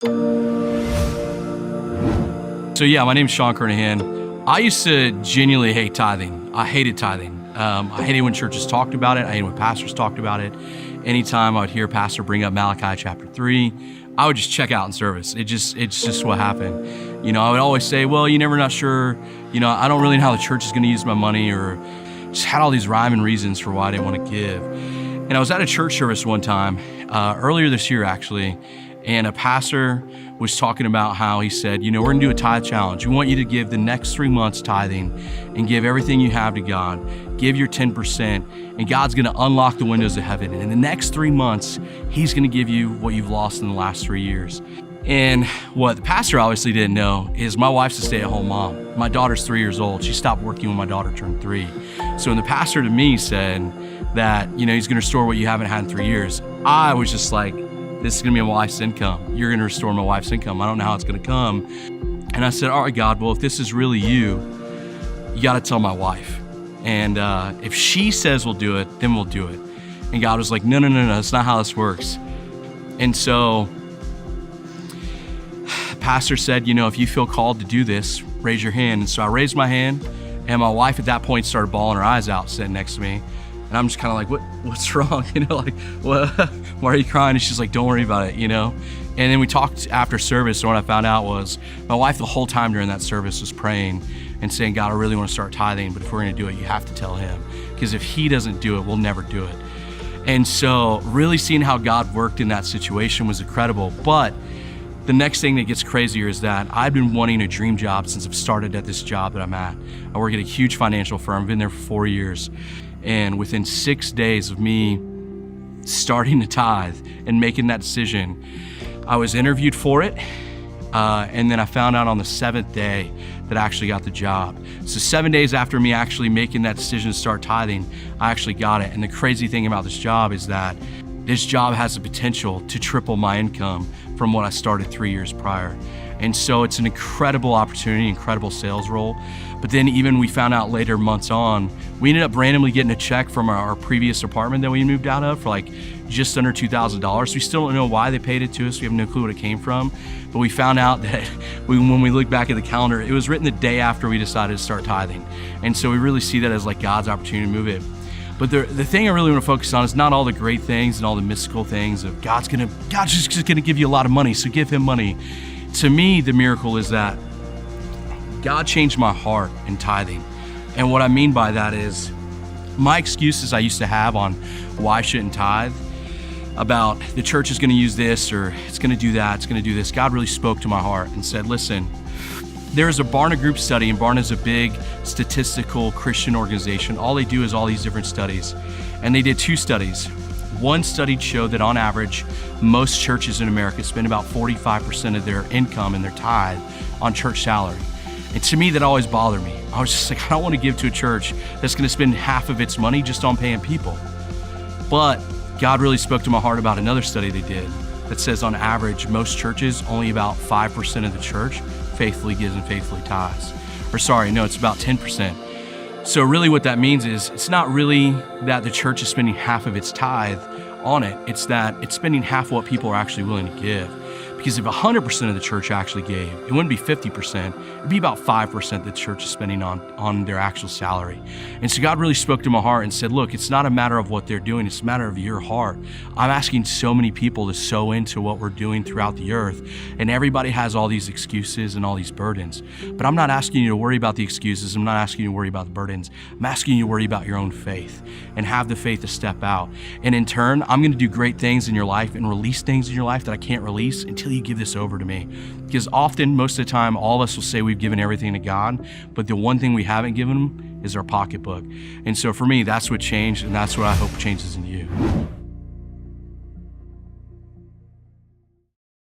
So yeah, my name's Sean Kernohan. I used to genuinely hate tithing. I hated tithing. I hated when churches talked about it. I hated when pastors talked about it. Anytime I would hear a pastor bring up Malachi chapter 3, I would just check out in service. It's just what happened. I would always say, well, you're never not sure. I don't really know how the church is going to use my money, or just had all these rhyme and reasons for why I didn't want to give. And I was at a church service one time, earlier this year actually, and a pastor was talking about how he said, we're gonna do a tithe challenge. We want you to give the next 3 months tithing and give everything you have to God. Give your 10%, and God's gonna unlock the windows of heaven. And in the next 3 months, He's gonna give you what you've lost in the last 3 years. And what the pastor obviously didn't know is my wife's a stay-at-home mom. My daughter's 3 years old. She stopped working when my daughter turned 3. So when the pastor to me said that, He's gonna restore what you haven't had in 3 years, I was just like, this is gonna be my wife's income. You're gonna restore my wife's income. I don't know how it's gonna come. And I said, all right, God, well, if this is really you gotta tell my wife. And if she says we'll do it, then we'll do it. And God was like, no, that's not how this works. And so the pastor said, if you feel called to do this, raise your hand. And so I raised my hand, and my wife at that point started bawling her eyes out sitting next to me. And I'm just kind of like, what's wrong? Why are you crying? And she's like, don't worry about it, And then we talked after service, and what I found out was my wife the whole time during that service was praying and saying, God, I really want to start tithing, but if we're going to do it, you have to tell Him. Because if He doesn't do it, we'll never do it. And so really seeing how God worked in that situation was incredible. But the next thing that gets crazier is that I've been wanting a dream job since I've started at this job that I'm at. I work at a huge financial firm. I've been there for 4 years. And within 6 days of me starting to tithe and making that decision, I was interviewed for it. And then I found out on the 7th day that I actually got the job. So 7 days after me actually making that decision to start tithing, I actually got it. And the crazy thing about this job is that this job has the potential to triple my income from what I started 3 years prior. And so it's an incredible opportunity, incredible sales role. But then even we found out later, months on, we ended up randomly getting a check from our previous apartment that we moved out of for like just under $2,000. We still don't know why they paid it to us. We have no clue what it came from. But we found out that when we look back at the calendar, it was written the day after we decided to start tithing. And so we really see that as like God's opportunity to move it. But the thing I really want to focus on is not all the great things and all the mystical things of God's just gonna give you a lot of money, so give Him money. To me, the miracle is that God changed my heart in tithing. And what I mean by that is my excuses I used to have on why I shouldn't tithe, about the church is gonna use this, or it's gonna do that, it's gonna do this. God really spoke to my heart and said, listen, there's a Barna Group study, and Barna is a big statistical Christian organization. All they do is all these different studies. And they did 2 studies. One study showed that on average, most churches in America spend about 45% of their income and their tithe on church salary. And to me, that always bothered me. I was just like, I don't want to give to a church that's gonna spend half of its money just on paying people. But God really spoke to my heart about another study they did that says on average, most churches, only about 5% of the church faithfully gives and faithfully tithes. It's about 10%. So really what that means is it's not really that the church is spending half of its tithe on it. It's that it's spending half what people are actually willing to give. Because if 100% of the church actually gave, it wouldn't be 50%, it'd be about 5% the church is spending on their actual salary. And so God really spoke to my heart and said, look, it's not a matter of what they're doing, it's a matter of your heart. I'm asking so many people to sow into what we're doing throughout the earth, and everybody has all these excuses and all these burdens. But I'm not asking you to worry about the excuses, I'm not asking you to worry about the burdens, I'm asking you to worry about your own faith and have the faith to step out. And in turn, I'm gonna do great things in your life and release things in your life that I can't release until you give this over to me. Because often, most of the time, all of us will say we've given everything to God, but the one thing we haven't given Him is our pocketbook. And so for me, that's what changed, and that's what I hope changes in you.